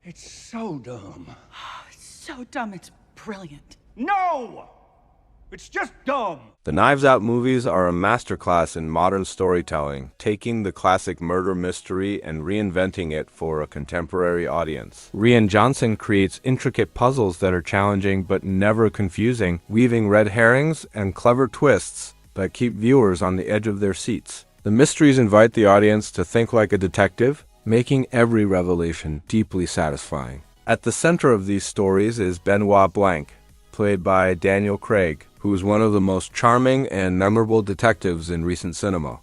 It's so dumb. So dumb, it's brilliant. No! It's just dumb! The Knives Out movies are a masterclass in modern storytelling, taking the classic murder mystery and reinventing it for a contemporary audience. Rian Johnson creates intricate puzzles that are challenging but never confusing, weaving red herrings and clever twists that keep viewers on the edge of their seats. The mysteries invite the audience to think like a detective, making every revelation deeply satisfying. At the center of these stories is Benoit Blanc, played by Daniel Craig, who is one of the most charming and memorable detectives in recent cinema.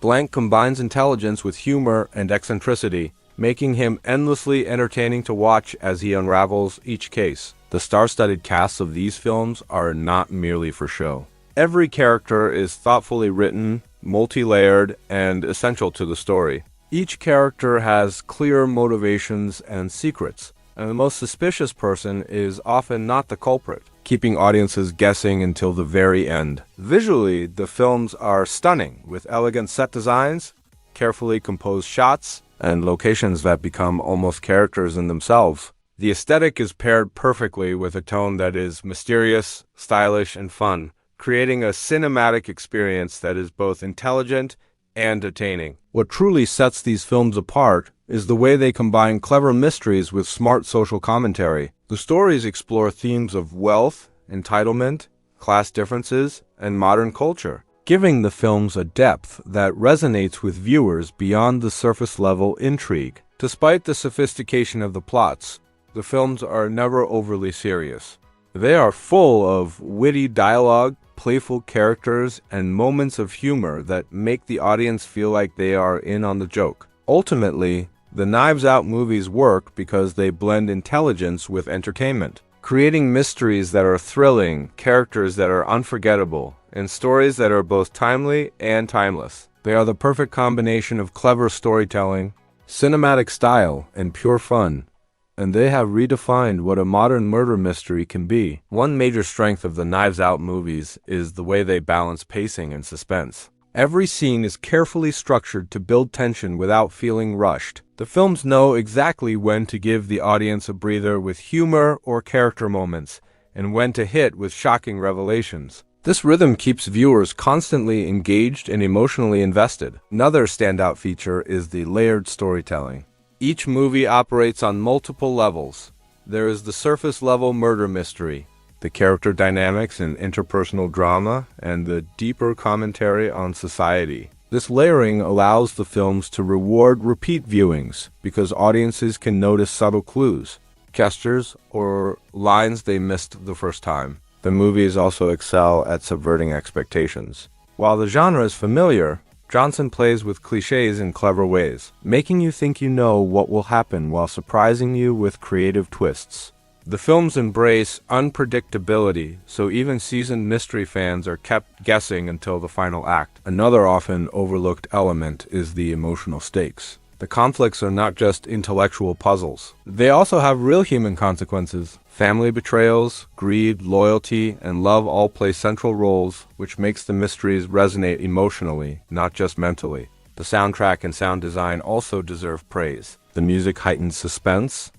Blanc combines intelligence with humor and eccentricity, making him endlessly entertaining to watch as he unravels each case. The star-studded casts of these films are not merely for show. Every character is thoughtfully written, multi-layered, and essential to the story. Each character has clear motivations and secrets, and the most suspicious person is often not the culprit, keeping audiences guessing until the very end. Visually, the films are stunning, with elegant set designs, carefully composed shots, and locations that become almost characters in themselves. The aesthetic is paired perfectly with a tone that is mysterious, stylish, and fun, creating a cinematic experience that is both intelligent and entertaining. What truly sets these films apart is the way they combine clever mysteries with smart social commentary. The stories explore themes of wealth, entitlement, class differences, and modern culture, giving the films a depth that resonates with viewers beyond the surface-level intrigue. Despite the sophistication of the plots, the films are never overly serious. They are full of witty dialogue, playful characters, and moments of humor that make the audience feel like they are in on the joke. Ultimately, the Knives Out movies work because they blend intelligence with entertainment, creating mysteries that are thrilling, characters that are unforgettable, and stories that are both timely and timeless. They are the perfect combination of clever storytelling, cinematic style, and pure fun, and they have redefined what a modern murder mystery can be. One major strength of the Knives Out movies is the way they balance pacing and suspense. Every scene is carefully structured to build tension without feeling rushed. The films know exactly when to give the audience a breather with humor or character moments, and when to hit with shocking revelations. This rhythm keeps viewers constantly engaged and emotionally invested. Another standout feature is the layered storytelling. Each movie operates on multiple levels. There is the surface-level murder mystery, the character dynamics and interpersonal drama, and the deeper commentary on society. This layering allows the films to reward repeat viewings because audiences can notice subtle clues, gestures, or lines they missed the first time. The movies also excel at subverting expectations. While the genre is familiar, Johnson plays with cliches in clever ways, making you think you know what will happen while surprising you with creative twists. The films embrace unpredictability, so even seasoned mystery fans are kept guessing until the final act. Another often overlooked element is the emotional stakes. The conflicts are not just intellectual puzzles. They also have real human consequences. Family betrayals, greed, loyalty, and love all play central roles, which makes the mysteries resonate emotionally, not just mentally. The soundtrack and sound design also deserve praise. The music heightens suspense,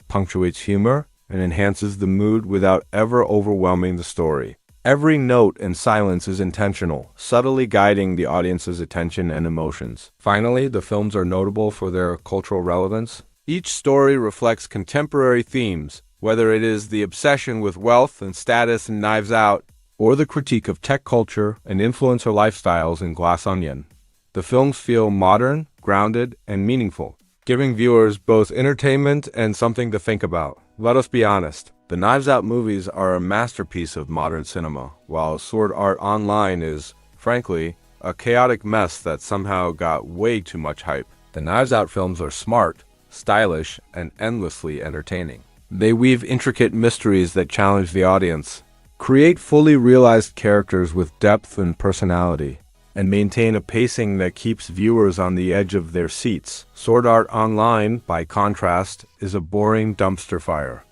punctuates humor, and enhances the mood without ever overwhelming the story. Every note and silence is intentional, subtly guiding the audience's attention and emotions. Finally, the films are notable for their cultural relevance. Each story reflects contemporary themes, whether it is the obsession with wealth and status in Knives Out, or the critique of tech culture and influencer lifestyles in Glass Onion. The films feel modern, grounded, and meaningful, giving viewers both entertainment and something to think about. Let us be honest, the Knives Out movies are a masterpiece of modern cinema, while Sword Art Online is, frankly, a chaotic mess that somehow got way too much hype. The Knives Out films are smart, stylish, and endlessly entertaining. They weave intricate mysteries that challenge the audience, create fully realized characters with depth and personality, and maintain a pacing that keeps viewers on the edge of their seats. Sword Art Online, by contrast, is a boring dumpster fire.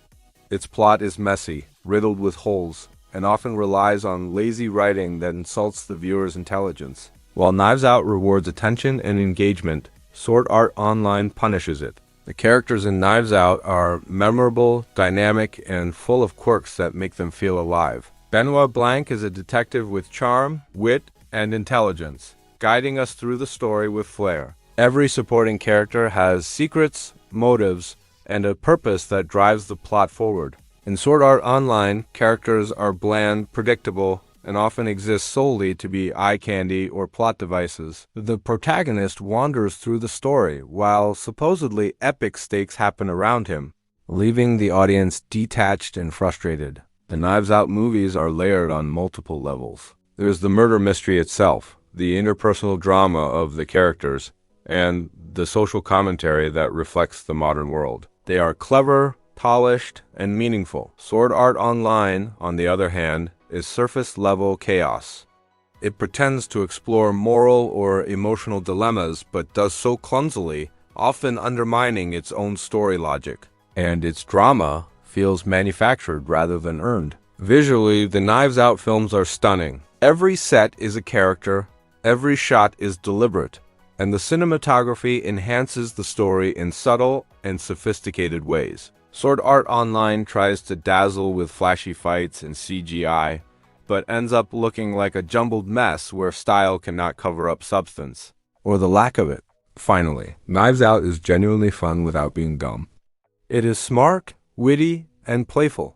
Its plot is messy, riddled with holes, and often relies on lazy writing that insults the viewer's intelligence. While Knives Out rewards attention and engagement, Sword Art Online punishes it. The characters in Knives Out are memorable, dynamic, and full of quirks that make them feel alive. Benoit Blanc is a detective with charm, wit, and intelligence, guiding us through the story with flair. Every supporting character has secrets, motives, and a purpose that drives the plot forward. In Sword Art Online, characters are bland, predictable, and often exist solely to be eye candy or plot devices. The protagonist wanders through the story, while supposedly epic stakes happen around him, leaving the audience detached and frustrated. The Knives Out movies are layered on multiple levels. There's the murder mystery itself, the interpersonal drama of the characters, and the social commentary that reflects the modern world. They are clever, polished, and meaningful. Sword Art Online, on the other hand, is surface-level chaos. It pretends to explore moral or emotional dilemmas, but does so clumsily, often undermining its own story logic. And its drama feels manufactured rather than earned. Visually, the Knives Out films are stunning. Every set is a character, every shot is deliberate, and the cinematography enhances the story in subtle and sophisticated ways. Sword Art Online tries to dazzle with flashy fights and CGI, but ends up looking like a jumbled mess where style cannot cover up substance, or the lack of it. Finally, Knives Out is genuinely fun without being dumb. It is smart, witty, and playful.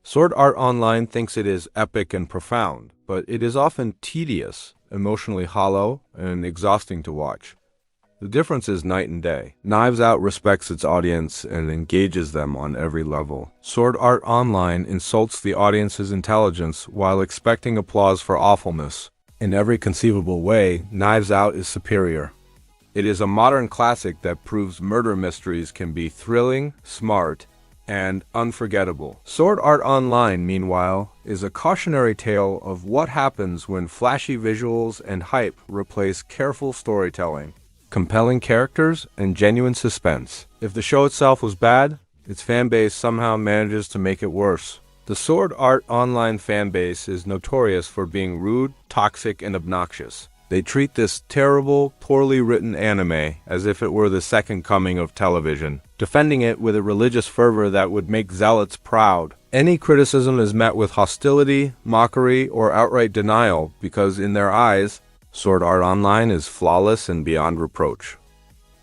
Sword Art Online thinks it is epic and profound, but it is often tedious, emotionally hollow, and exhausting to watch. The difference is night and day. Knives Out respects its audience and engages them on every level. Sword Art Online insults the audience's intelligence while expecting applause for awfulness. In every conceivable way, Knives Out is superior. It is a modern classic that proves murder mysteries can be thrilling, smart, and unforgettable. Sword Art Online, meanwhile, is a cautionary tale of what happens when flashy visuals and hype replace careful storytelling, compelling characters, and genuine suspense. If the show itself was bad, its fanbase somehow manages to make it worse. The Sword Art Online fanbase is notorious for being rude, toxic, and obnoxious. They treat this terrible, poorly written anime as if it were the second coming of television, defending it with a religious fervor that would make zealots proud. Any criticism is met with hostility, mockery, or outright denial because, in their eyes, Sword Art Online is flawless and beyond reproach.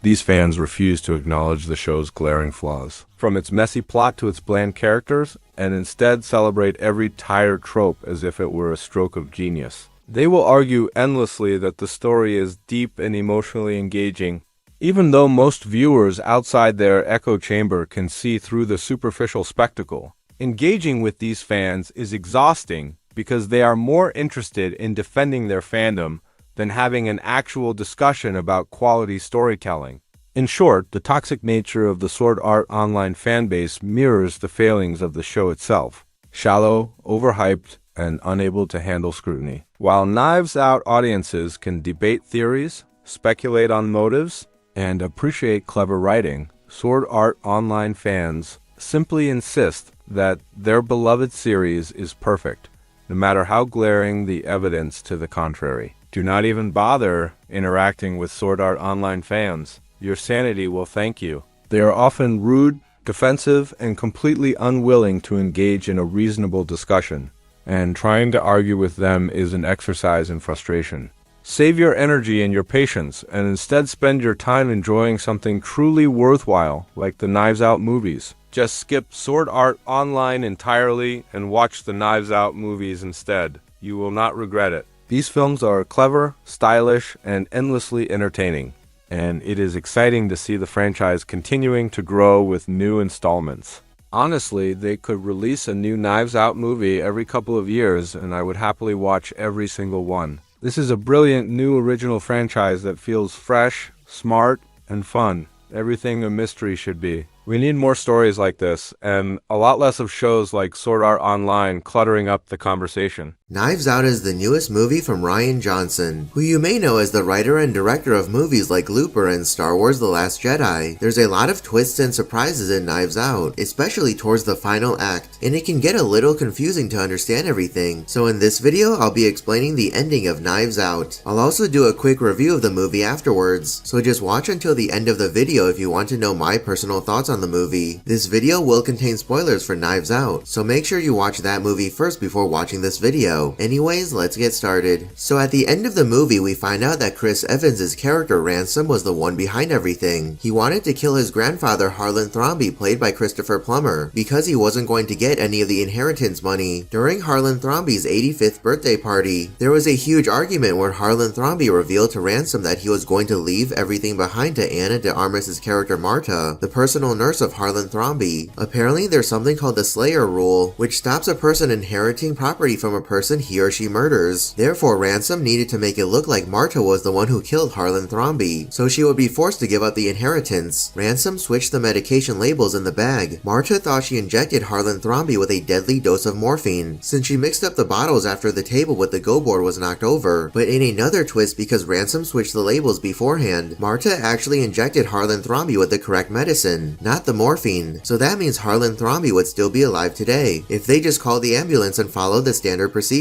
These fans refuse to acknowledge the show's glaring flaws, from its messy plot to its bland characters, and instead celebrate every tired trope as if it were a stroke of genius. They will argue endlessly that the story is deep and emotionally engaging, even though most viewers outside their echo chamber can see through the superficial spectacle. Engaging with these fans is exhausting because they are more interested in defending their fandom than having an actual discussion about quality storytelling. In short, the toxic nature of the Sword Art Online fanbase mirrors the failings of the show itself: shallow, overhyped, and unable to handle scrutiny. While Knives Out audiences can debate theories, speculate on motives, and appreciate clever writing, Sword Art Online fans simply insist that their beloved series is perfect, no matter how glaring the evidence to the contrary. Do not even bother interacting with Sword Art Online fans. Your sanity will thank you. They are often rude, defensive, and completely unwilling to engage in a reasonable discussion, and trying to argue with them is an exercise in frustration. Save your energy and your patience, and instead spend your time enjoying something truly worthwhile, like the Knives Out movies. Just skip Sword Art Online entirely and watch the Knives Out movies instead. You will not regret it. These films are clever, stylish, and endlessly entertaining, and it is exciting to see the franchise continuing to grow with new installments. Honestly, they could release a new Knives Out movie every couple of years, and I would happily watch every single one. This is a brilliant new original franchise that feels fresh, smart, and fun. Everything a mystery should be. We need more stories like this, and a lot less of shows like Sword Art Online cluttering up the conversation. Knives Out is the newest movie from Rian Johnson, who you may know as the writer and director of movies like Looper and Star Wars The Last Jedi. There's a lot of twists and surprises in Knives Out, especially towards the final act, and it can get a little confusing to understand everything, so in this video I'll be explaining the ending of Knives Out. I'll also do a quick review of the movie afterwards, so just watch until the end of the video if you want to know my personal thoughts on the movie. This video will contain spoilers for Knives Out, so make sure you watch that movie first before watching this video. Anyways, let's get started. So at the end of the movie, we find out that Chris Evans' character Ransom was the one behind everything. He wanted to kill his grandfather Harlan Thrombey, played by Christopher Plummer, because he wasn't going to get any of the inheritance money. During Harlan Thrombey's 85th birthday party, there was a huge argument where Harlan Thrombey revealed to Ransom that he was going to leave everything behind to Anna de Armas' character Marta, the personal nurse of Harlan Thrombey. Apparently there's something called the Slayer Rule, which stops a person inheriting property from a person he or she murders. Therefore, Ransom needed to make it look like Marta was the one who killed Harlan Thrombey, so she would be forced to give up the inheritance. Ransom switched the medication labels in the bag. Marta thought she injected Harlan Thrombey with a deadly dose of morphine, since she mixed up the bottles after the table with the go board was knocked over. But in another twist, because Ransom switched the labels beforehand, Marta actually injected Harlan Thrombey with the correct medicine, not the morphine. So that means Harlan Thrombey would still be alive today, if they just called the ambulance and followed the standard procedure.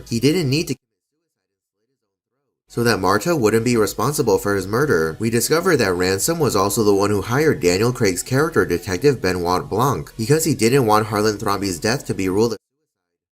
He didn't need to so that Marta wouldn't be responsible for his murder. We discovered that Ransom was also the one who hired Daniel Craig's character Detective Benoit Blanc, because he didn't want Harlan Thrombey's death to be ruled.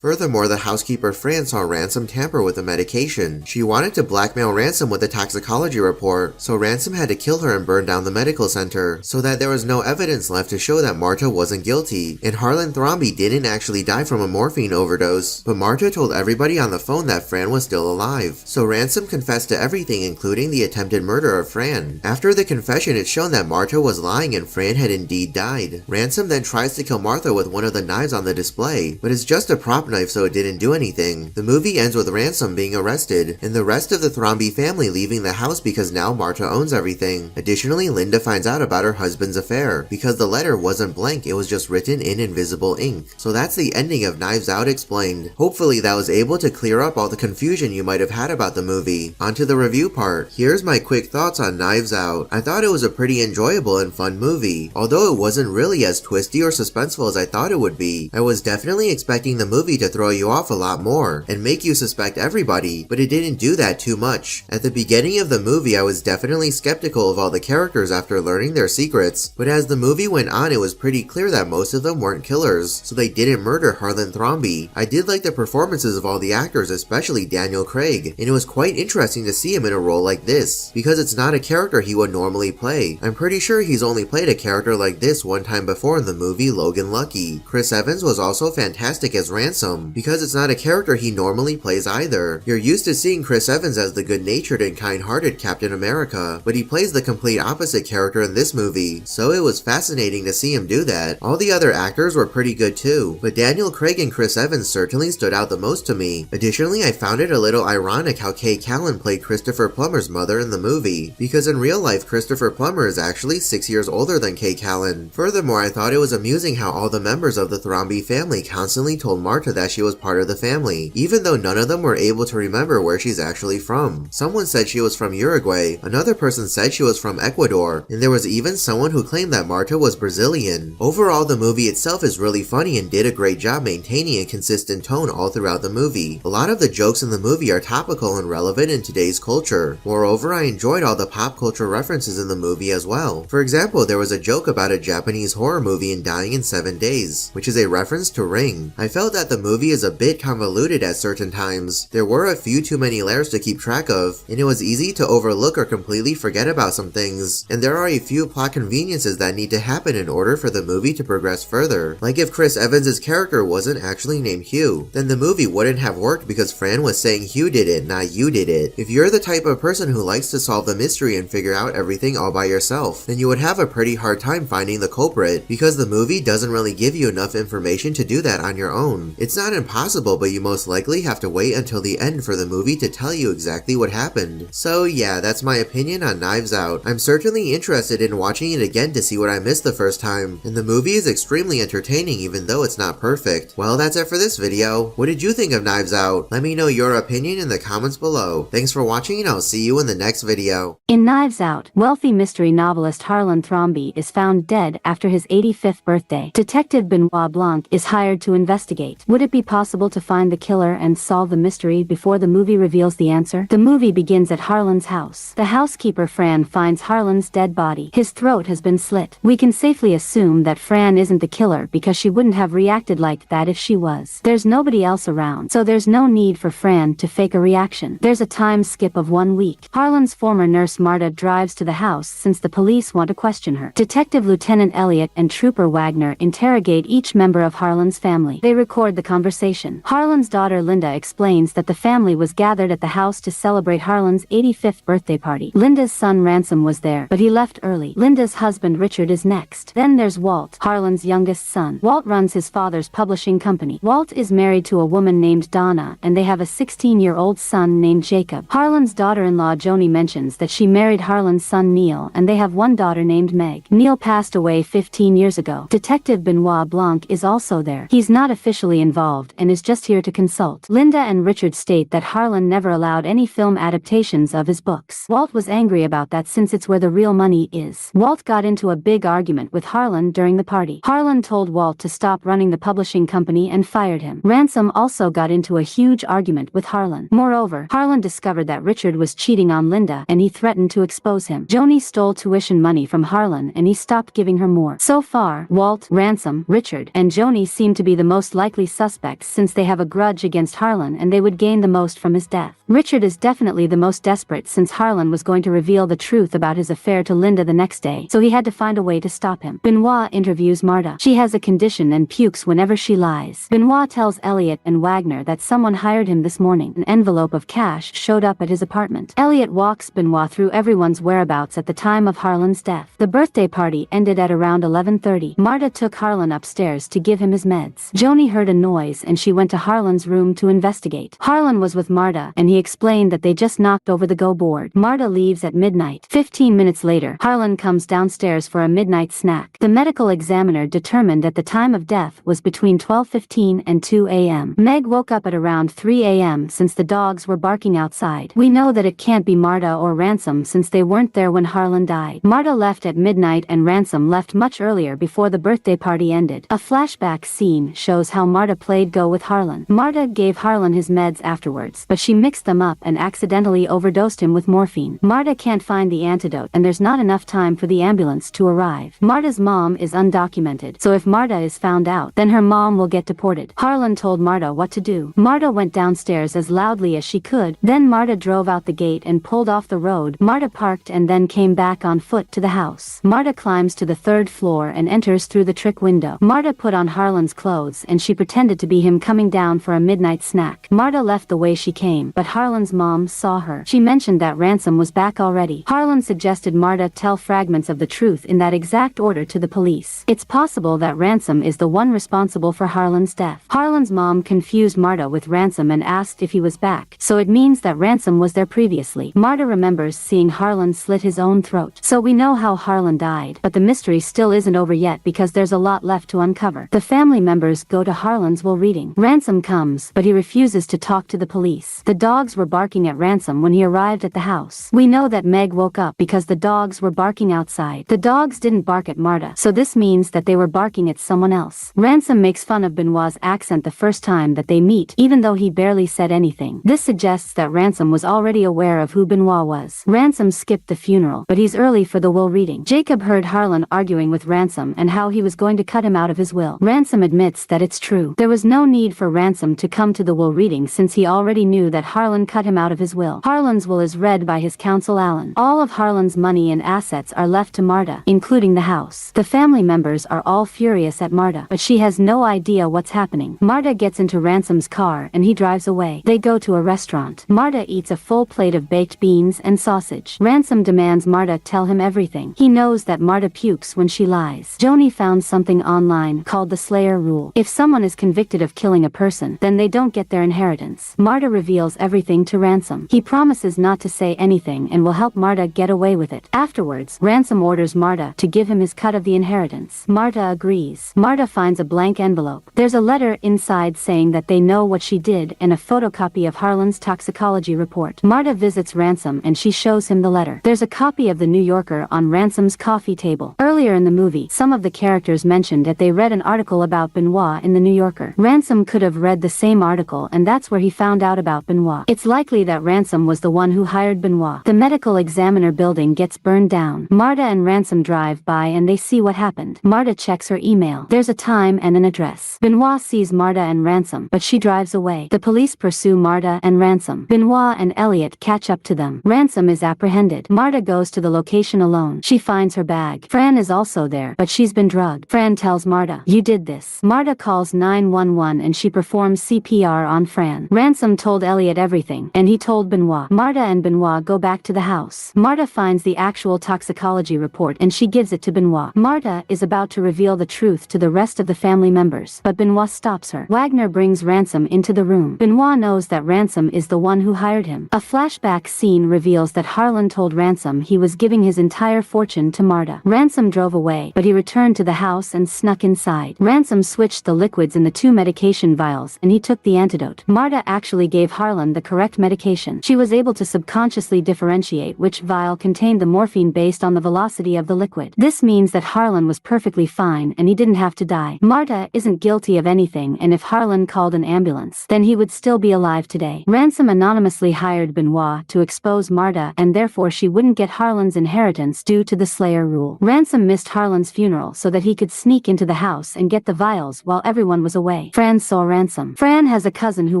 Furthermore, the housekeeper Fran saw Ransom tamper with the medication. She wanted to blackmail Ransom with the toxicology report, so Ransom had to kill her and burn down the medical center, so that there was no evidence left to show that Marta wasn't guilty. And Harlan Thrombey didn't actually die from a morphine overdose, but Marta told everybody on the phone that Fran was still alive. So Ransom confessed to everything, including the attempted murder of Fran. After the confession, it's shown that Marta was lying and Fran had indeed died. Ransom then tries to kill Martha with one of the knives on the display, but it's just a prop knife, so it didn't do anything. The movie ends with Ransom being arrested, and the rest of the Thrombey family leaving the house because now Marta owns everything. Additionally, Linda finds out about her husband's affair, because the letter wasn't blank, it was just written in invisible ink. So that's the ending of Knives Out explained. Hopefully that was able to clear up all the confusion you might have had about the movie. On to the review part. Here's my quick thoughts on Knives Out. I thought it was a pretty enjoyable and fun movie. Although it wasn't really as twisty or suspenseful as I thought it would be. I was definitely expecting the movie to throw you off a lot more and make you suspect everybody, but it didn't do that too much. At the beginning of the movie, I was definitely skeptical of all the characters after learning their secrets, but as the movie went on, it was pretty clear that most of them weren't killers, so they didn't murder Harlan Thrombey. I did like the performances of all the actors, especially Daniel Craig, and it was quite interesting to see him in a role like this, because it's not a character he would normally play. I'm pretty sure he's only played a character like this one time before in the movie Logan Lucky. Chris Evans was also fantastic as Ransom, because it's not a character he normally plays either. You're used to seeing Chris Evans as the good-natured and kind-hearted Captain America, but he plays the complete opposite character in this movie, so it was fascinating to see him do that. All the other actors were pretty good too, but Daniel Craig and Chris Evans certainly stood out the most to me. Additionally, I found it a little ironic how Kay Callan played Christopher Plummer's mother in the movie, because in real life Christopher Plummer is actually 6 years older than Kay Callan. Furthermore, I thought it was amusing how all the members of the Thrombey family constantly told Marta that she was part of the family, even though none of them were able to remember where she's actually from. Someone said she was from Uruguay, another person said she was from Ecuador, and there was even someone who claimed that Marta was Brazilian. Overall, the movie itself is really funny and did a great job maintaining a consistent tone all throughout the movie. A lot of the jokes in the movie are topical and relevant in today's culture. Moreover, I enjoyed all the pop culture references in the movie as well. For example, there was a joke about a Japanese horror movie and dying in 7 days, which is a reference to Ring. I felt that the movie is a bit convoluted at certain times. There were a few too many layers to keep track of, and it was easy to overlook or completely forget about some things, and there are a few plot conveniences that need to happen in order for the movie to progress further. Like if Chris Evans' character wasn't actually named Hugh, then the movie wouldn't have worked because Fran was saying Hugh did it, not you did it. If you're the type of person who likes to solve the mystery and figure out everything all by yourself, then you would have a pretty hard time finding the culprit, because the movie doesn't really give you enough information to do that on your own. It's It's not impossible, but you most likely have to wait until the end for the movie to tell you exactly what happened. So yeah, that's my opinion on Knives Out. I'm certainly interested in watching it again to see what I missed the first time, and the movie is extremely entertaining even though it's not perfect. Well, that's it for this video. What did you think of Knives Out? Let me know your opinion in the comments below. Thanks for watching, and I'll see you in the next video. In Knives Out, wealthy mystery novelist Harlan Thrombey is found dead after his 85th birthday. Detective Benoit Blanc is hired to investigate. Would it be possible to find the killer and solve the mystery before the movie reveals the answer? The movie begins at Harlan's house. The housekeeper Fran finds Harlan's dead body. His throat has been slit. We can safely assume that Fran isn't the killer because she wouldn't have reacted like that if she was. There's nobody else around, so there's no need for Fran to fake a reaction. There's a time skip of 1 week. Harlan's former nurse Marta drives to the house since the police want to question her. Detective Lieutenant Elliot and Trooper Wagner interrogate each member of Harlan's family. They record the conversation. Harlan's daughter Linda explains that the family was gathered at the house to celebrate Harlan's 85th birthday party. Linda's son Ransom was there, but he left early. Linda's husband Richard is next. Then there's Walt, Harlan's youngest son. Walt runs his father's publishing company. Walt is married to a woman named Donna, and they have a 16-year-old son named Jacob. Harlan's daughter-in-law Joni mentions that she married Harlan's son Neil, and they have one daughter named Meg. Neil passed away 15 years ago. Detective Benoit Blanc is also there. He's not officially involved and is just here to consult. Linda and Richard state that Harlan never allowed any film adaptations of his books. Walt was angry about that since it's where the real money is. Walt got into a big argument with Harlan during the party. Harlan told Walt to stop running the publishing company and fired him. Ransom also got into a huge argument with Harlan. Moreover, Harlan discovered that Richard was cheating on Linda and he threatened to expose him. Joni stole tuition money from Harlan and he stopped giving her more. So far, Walt, Ransom, Richard, and Joni seem to be the most likely suspects since they have a grudge against Harlan and they would gain the most from his death. Richard is definitely the most desperate since Harlan was going to reveal the truth about his affair to Linda the next day, so he had to find a way to stop him. Benoit interviews Marta. She has a condition and pukes whenever she lies. Benoit tells Elliot and Wagner that someone hired him this morning. An envelope of cash showed up at his apartment. Elliot walks Benoit through everyone's whereabouts at the time of Harlan's death. The birthday party ended at around 11:30. Marta took Harlan upstairs to give him his meds. Joni heard a noise and she went to Harlan's room to investigate. Harlan was with Marta and he explained that they just knocked over the go board. Marta leaves at midnight. 15 minutes later, Harlan comes downstairs for a midnight snack. The medical examiner determined that the time of death was between 12:15 and 2 a.m. Meg woke up at around 3 a.m. since the dogs were barking outside. We know that it can't be Marta or Ransom since they weren't there when Harlan died. Marta left at midnight and Ransom left much earlier before the birthday party ended. A flashback scene shows how Marta played go with Harlan. Marta gave Harlan his meds afterwards, but she mixed them up and accidentally overdosed him with morphine. Marta can't find the antidote and there's not enough time for the ambulance to arrive. Marta's mom is undocumented, so if Marta is found out, then her mom will get deported. Harlan told Marta what to do. Marta went downstairs as loudly as she could, then Marta drove out the gate and pulled off the road. Marta parked and then came back on foot to the house. Marta climbs to the 3rd floor and enters through the trick window. Marta put on Harlan's clothes and she pretended to be him coming down for a midnight snack. Marta left the way she came, but Harlan's mom saw her. She mentioned that Ransom was back already. Harlan suggested Marta tell fragments of the truth in that exact order to the police. It's possible that Ransom is the one responsible for Harlan's death. Harlan's mom confused Marta with Ransom and asked if he was back, so it means that Ransom was there previously. Marta remembers seeing Harlan slit his own throat. So we know how Harlan died, but the mystery still isn't over yet because there's a lot left to uncover. The family members go to Harlan's will reading. Ransom comes, but he refuses to talk to the police. The dogs were barking at Ransom when he arrived at the house. We know that Meg woke up because the dogs were barking outside. The dogs didn't bark at Marta, so this means that they were barking at someone else. Ransom makes fun of Benoit's accent the first time that they meet, even though he barely said anything. This suggests that Ransom was already aware of who Benoit was. Ransom skipped the funeral, but he's early for the will reading. Jacob heard Harlan arguing with Ransom and how he was going to cut him out of his will. Ransom admits that it's true. There was no need for Ransom to come to the will reading since he already knew that Harlan cut him out of his will. Harlan's will is read by his counsel Alan. All of Harlan's money and assets are left to Marta, including the house. The family members are all furious at Marta, but she has no idea what's happening. Marta gets into Ransom's car and he drives away. They go to a restaurant. Marta eats a full plate of baked beans and sausage. Ransom demands Marta tell him everything. He knows that Marta pukes when she lies. Joni found something online called the Slayer Rule. If someone is convicted convicted of killing a person, then they don't get their inheritance. Marta reveals everything to Ransom. He promises not to say anything and will help Marta get away with it. Afterwards, Ransom orders Marta to give him his cut of the inheritance. Marta agrees. Marta finds a blank envelope. There's a letter inside saying that they know what she did and a photocopy of Harlan's toxicology report. Marta visits Ransom and she shows him the letter. There's a copy of the New Yorker on Ransom's coffee table. Earlier in the movie, some of the characters mentioned that they read an article about Benoit in the New Yorker. Ransom could have read the same article and that's where he found out about Benoit. It's likely that Ransom was the one who hired Benoit. The medical examiner building gets burned down. Marta and Ransom drive by and they see what happened. Marta checks her email. There's a time and an address. Benoit sees Marta and Ransom, but she drives away. The police pursue Marta and Ransom. Benoit and Elliot catch up to them. Ransom is apprehended. Marta goes to the location alone. She finds her bag. Fran is also there, but she's been drugged. Fran tells Marta, "You did this." Marta calls 911 and she performs CPR on Fran. Ransom told Elliot everything, and he told Benoit. Marta and Benoit go back to the house. Marta finds the actual toxicology report and she gives it to Benoit. Marta is about to reveal the truth to the rest of the family members, but Benoit stops her. Wagner brings Ransom into the room. Benoit knows that Ransom is the one who hired him. A flashback scene reveals that Harlan told Ransom he was giving his entire fortune to Marta. Ransom drove away, but he returned to the house and snuck inside. Ransom switched the liquids in the 2 medication vials and he took the antidote. Marta actually gave Harlan the correct medication. She was able to subconsciously differentiate which vial contained the morphine based on the velocity of the liquid. This means that Harlan was perfectly fine and he didn't have to die. Marta isn't guilty of anything, and if Harlan called an ambulance, then he would still be alive today. Ransom anonymously hired Benoit to expose Marta and therefore she wouldn't get Harlan's inheritance due to the Slayer rule. Ransom missed Harlan's funeral so that he could sneak into the house and get the vials while everyone was away. Fran saw Ransom. Fran has a cousin who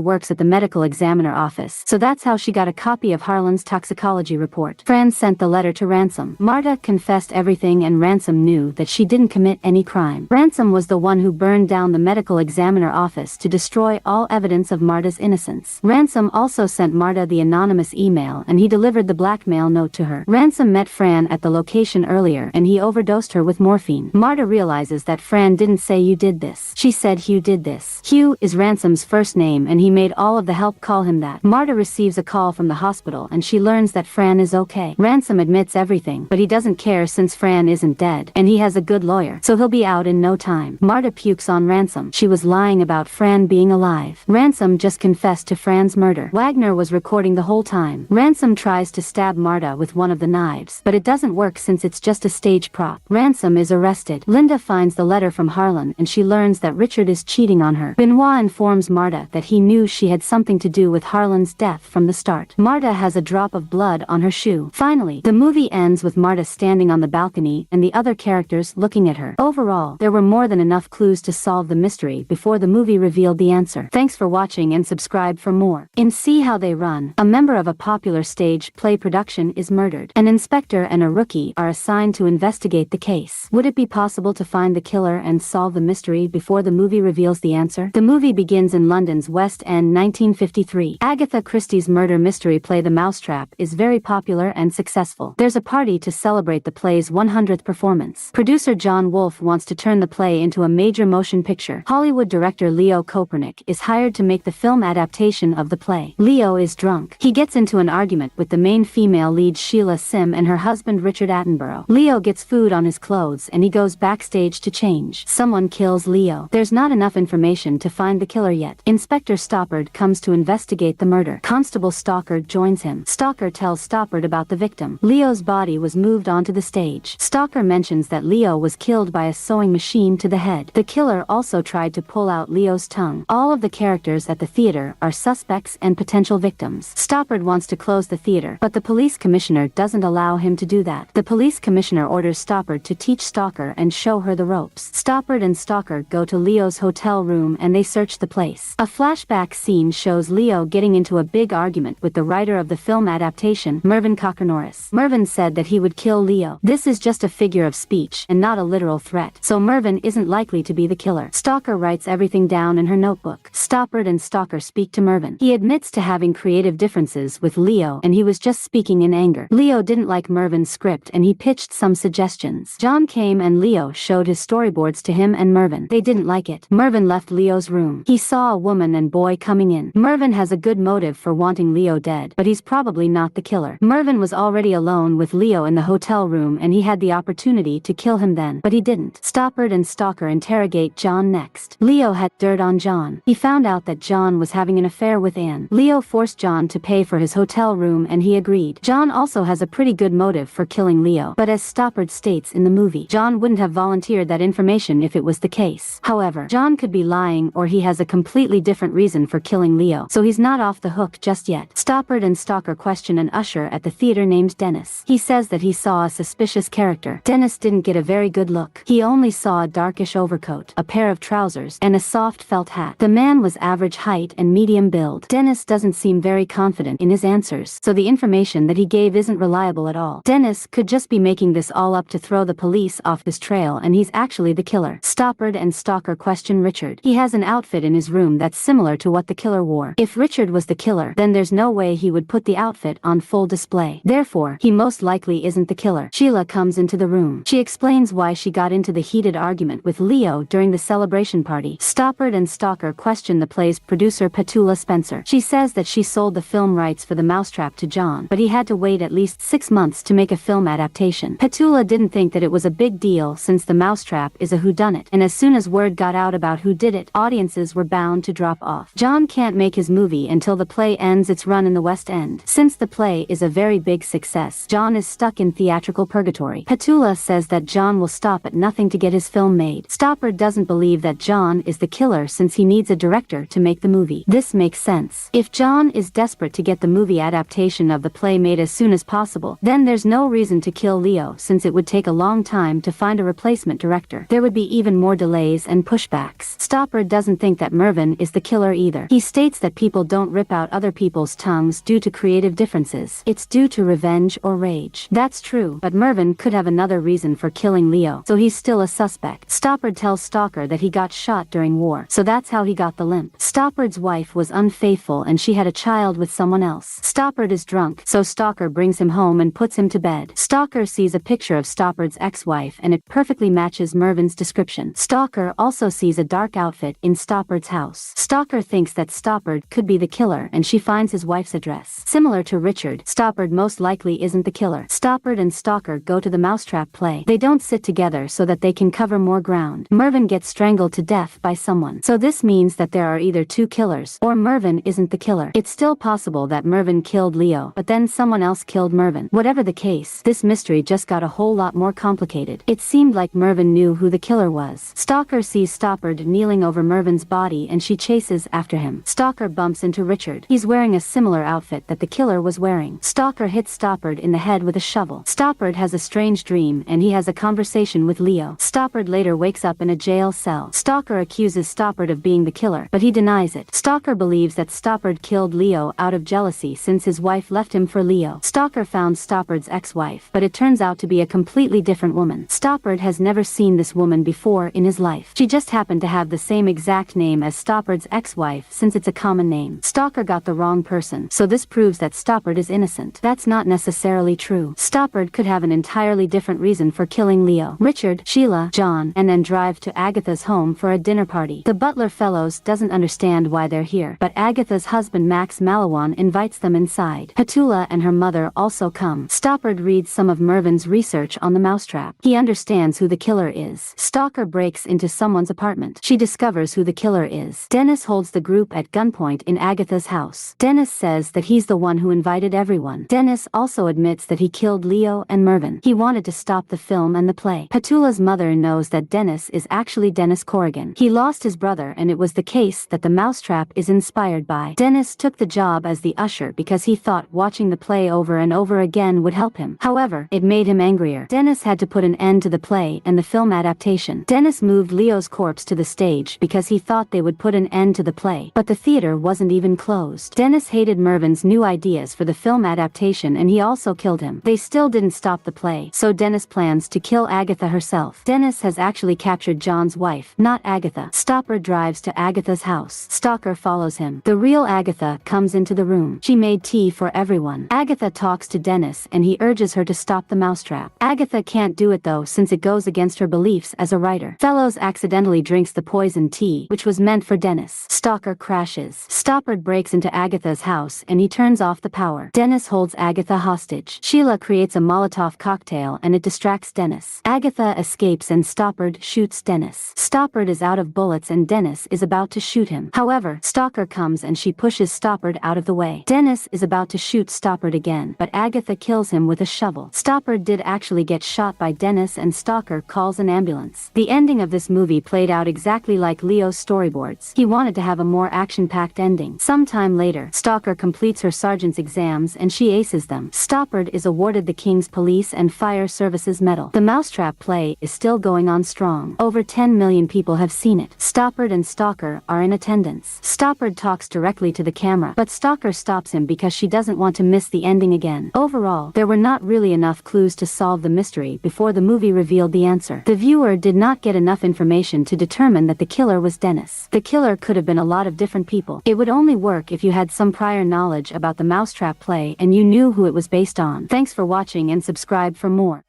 works at the medical examiner office, so that's how she got a copy of Harlan's toxicology report. Fran sent the letter to Ransom. Marta confessed everything and Ransom knew that she didn't commit any crime. Ransom was the one who burned down the medical examiner office to destroy all evidence of Marta's innocence. Ransom also sent Marta the anonymous email and he delivered the blackmail note to her. Ransom met Fran at the location earlier and he overdosed her with morphine. Marta realizes that Fran didn't say "you did this." She said "Hugh did this." Hugh is Ransom's first name and he made all of the help call him that. Marta receives a call from the hospital and she learns that Fran is okay. Ransom admits everything, but he doesn't care since Fran isn't dead and he has a good lawyer, so he'll be out in no time. Marta pukes on Ransom. She was lying about Fran being alive. Ransom just confessed to Fran's murder. Wagner was recording the whole time. Ransom tries to stab Marta with one of the knives, but it doesn't work since it's just a stage prop. Ransom is arrested. Linda finds the letter from Harlan and she learns that Richard is cheating on her. Benoit informs Marta that he knew she had something to do with Harlan's death from the start. Marta has a drop of blood on her shoe. Finally, the movie ends with Marta standing on the balcony and the other characters looking at her. Overall, there were more than enough clues to solve the mystery before the movie revealed the answer. Thanks for watching and subscribe for more. In See How They Run, a member of a popular stage play production is murdered. An inspector and a rookie are assigned to investigate the case. Would it be possible to find the killer and solve the mystery before the movie reveals the answer? The movie begins in London's West End 1953. Agatha Christie's murder mystery play The Mousetrap is very popular and successful. There's a party to celebrate the play's 100th performance. Producer John Wolfe wants to turn the play into a major motion picture. Hollywood director Leo Kopernik is hired to make the film adaptation of the play. Leo is drunk. He gets into an argument with the main female lead Sheila Sim and her husband Richard Attenborough. Leo gets food on his clothes and he goes backstage to change. Someone kills Leo. There's not enough information to find the killer yet. Inspector Stoppard comes to investigate the murder. Constable Stockard joins him. Stalker tells Stoppard about the victim. Leo's body was moved onto the stage. Stalker mentions that Leo was killed by a sewing machine to the head. The killer also tried to pull out Leo's tongue. All of the characters at the theater are suspects and potential victims. Stoppard wants to close the theater, but the police commissioner doesn't allow him to do that. The police commissioner orders Stoppard to teach Stalker and show her the ropes. Stoppard and Stalker go to Leo's hotel room and they search the place. A flashback scene shows Leo getting into a big argument with the writer of the film adaptation, Mervyn Cocker-Norris. Mervyn said that he would kill Leo. This is just a figure of speech and not a literal threat, so Mervyn isn't likely to be the killer. Stalker writes everything down in her notebook. Stoppard and Stalker speak to Mervyn. He admits to having creative differences with Leo and he was just speaking in anger. Leo didn't like Mervyn's script and he pitched some suggestions. John came and Leo showed his storyboards to him and Mervyn. They didn't like it. Mervyn left Leo's room. He saw a woman and boy coming in. Mervyn has a good motive for wanting Leo dead, but he's probably not the killer. Mervyn was already alone with Leo in the hotel room and he had the opportunity to kill him then, but he didn't. Stoppard and Stalker interrogate John next. Leo had dirt on John. He found out that John was having an affair with Anne. Leo forced John to pay for his hotel room and he agreed. John also has a pretty good motive for killing Leo, but as Stoppard states in the movie, John wouldn't have volunteered that information if it was the case. However, John could be lying or he has a completely different reason for killing Leo, so he's not off the hook just yet. Stoppard and Stalker question an usher at the theater named Dennis. He says that he saw a suspicious character. Dennis didn't get a very good look. He only saw a darkish overcoat, a pair of trousers, and a soft felt hat. The man was average height and medium build. Dennis doesn't seem very confident in his answers, so the information that he gave isn't reliable at all. Dennis could just be making this all up to throw the police off his trail and he's actually the killer. Stoppard and Stalker question Richard. He has an outfit in his room that's similar to what the killer wore. If Richard was the killer, then there's no way he would put the outfit on full display. Therefore, he most likely isn't the killer. Sheila comes into the room. She explains why she got into the heated argument with Leo during the celebration party. Stoppard and Stalker question the play's producer Petula Spencer. She says that she sold the film rights for The Mousetrap to John, but he had to wait at least 6 months to make a film adaptation. Petula didn't think that it was a big deal since The Mousetrap is a whodunit, and as soon as word got out about who did it, audiences were bound to drop off. John can't make his movie until the play ends its run in the West End. Since the play is a very big success, John is stuck in theatrical purgatory. Petula says that John will stop at nothing to get his film made. Stoppard doesn't believe that John is the killer since he needs a director to make the movie. This makes sense. If John is desperate to get the movie adaptation of the play made as soon as possible, then there's no reason to kill Leo since it would take a long time to find a replacement director. There would be even more delays and pushbacks. Stoppard doesn't think that Mervyn is the killer either. He states that people don't rip out other people's tongues due to creative differences. It's due to revenge or rage. That's true, but Mervyn could have another reason for killing Leo, so he's still a suspect. Stoppard tells Stalker that he got shot during war, so that's how he got the limp. Stoppard's wife was unfaithful and she had a child with someone else. Stoppard is drunk, so Stalker brings him home and puts him to bed. Stalker sees a picture of Stoppard's ex-wife and it perfectly matches Mervyn's description. Stalker also sees a dark outfit in Stoppard's house. Stalker thinks that Stoppard could be the killer and she finds his wife's address. Similar to Richard, Stoppard most likely isn't the killer. Stoppard and Stalker go to the Mousetrap play. They don't sit together so that they can cover more ground. Mervyn gets strangled to death by someone. So this means that there are either two killers, or Mervyn isn't the killer. It's still possible that Mervyn killed Leo, but then someone else killed Mervyn. Whatever the case, this mystery just got a whole lot more complicated. It seemed like Mervyn knew who the killer was. Stalker sees Stoppard kneeling over Mervyn's body and she chases after him. Stalker bumps into Richard. He's wearing a similar outfit that the killer was wearing. Stalker hits Stoppard in the head with a shovel. Stoppard has a strange dream and he has a conversation with Leo. Stoppard later wakes up in a jail cell. Stalker accuses Stoppard of being the killer, but he denies it. Stalker believes that Stoppard killed Leo out of jealousy since his wife left him for Leo. Stalker found Stoppard's ex-wife, but it turns out to be a completely different woman. Stoppard has never seen this woman before in his life. She just happened to have the same exact name as Stoppard's ex-wife since it's a common name. Stalker got the wrong person, so this proves that Stoppard is innocent. That's not necessarily true. Stoppard could have an entirely different reason for killing Leo, Richard, Sheila, John, and then drive to Agatha's home for a dinner party. The butler fellows doesn't understand why they're here, but Agatha's husband Max Malawan invites them inside. Petula and her mother also come. Stoppard reads some of Mervyn's research on the Mousetrap. He understands who the killer is. Stalker breaks into someone's apartment. She discovers who the killer is. Dennis holds the group at gunpoint in Agatha's house. Dennis says that he's the one who invited everyone. Dennis also admits that he killed Leo and Mervyn. He wanted to stop the film and the play. Petula's mother knows that Dennis is actually Dennis Corrigan. He lost his brother and it was the case that the Mousetrap is inspired by. Dennis took the job as the usher because he thought watching the play over and over again would help him. However, it made him angrier. Dennis had to put an end to the play and the film adaptation. Dennis moved Leo's corpse to the stage because he thought they would put an end to the play, but the theater wasn't even closed. Dennis hated Mervyn's new ideas for the film adaptation and he also killed him. They still didn't stop the play, so Dennis plans to kill Agatha herself. Dennis has actually captured John's wife, not Agatha. Stoppard drives to Agatha's house. Stalker follows him. The real Agatha comes into the room. She made tea for everyone. Agatha talks to Dennis and he urges her to stop the Mousetrap. Agatha can't do it though since it goes against her beliefs as a writer. Fellows accidentally drinks the poison poisoned tea, which was meant for Dennis. Stalker crashes. Stoppard breaks into Agatha's house and he turns off the power. Dennis holds Agatha hostage. Sheila creates a Molotov cocktail and it distracts Dennis. Agatha escapes and Stoppard shoots Dennis. Stoppard is out of bullets and Dennis is about to shoot him. However, Stalker comes and she pushes Stoppard out of the way. Dennis is about to shoot Stoppard again, but Agatha kills him with a shovel. Stoppard did actually get shot by Dennis and Stalker calls an ambulance. The ending of this movie played out exactly like Leo's storyboards. He wanted to have a more action-packed ending. Sometime later, Stalker completes her sergeant's exams and she aces them. Stoppard is awarded the King's Police and Fire Services Medal. The Mousetrap play is still going on strong. Over 10 million people have seen it. Stoppard and Stalker are in attendance. Stoppard talks directly to the camera, but Stalker stops him because she doesn't want to miss the ending again. Overall, there were not really enough clues to solve the mystery before the movie revealed the answer. The viewer did not get enough information to determine that the killer was Dennis. The killer could have been a lot of different people. It would only work if you had some prior knowledge about the Mousetrap play and you knew who it was based on. Thanks for watching and subscribe for more.